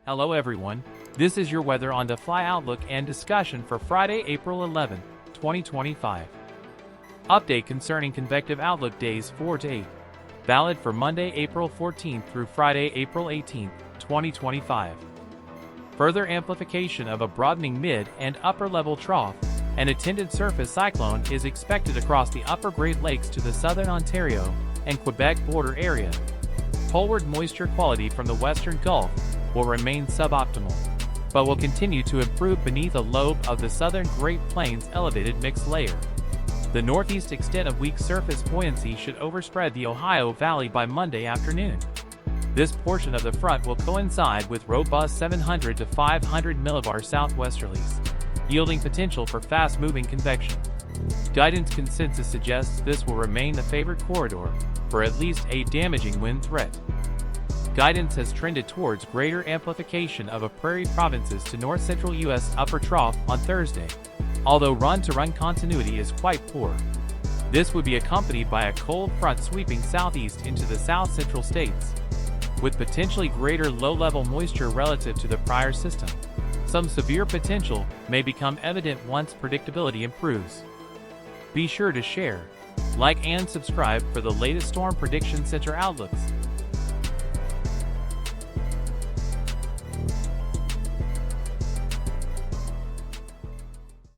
Hello everyone, this is your weather on the fly outlook and discussion for Friday, April 11, 2025. Update concerning convective outlook days 4 to 8. Valid for Monday, April 14th through Friday, April 18th, 2025. Further amplification of a broadening mid and upper level trough and attendant surface cyclone is expected across the upper Great Lakes to the southern Ontario and Quebec border area. Poleward moisture quality from the western Gulf will remain suboptimal, but will continue to improve beneath a lobe of the southern Great Plains elevated mixed layer. The northeast extent of weak surface buoyancy should overspread the Ohio Valley by Monday afternoon. This portion of the front will coincide with robust 700 to 500 millibar southwesterlies, yielding potential for fast-moving convection. Guidance consensus suggests this will remain the favored corridor for at least a damaging wind threat. Guidance has trended towards greater amplification of a prairie provinces to north-central U.S. upper trough on Thursday, although run-to-run continuity is quite poor. This would be accompanied by a cold front sweeping southeast into the south-central states, with potentially greater low-level moisture relative to the prior system. Some severe potential may become evident once predictability improves. Be sure to share, like and subscribe for the latest Storm Prediction Center outlooks.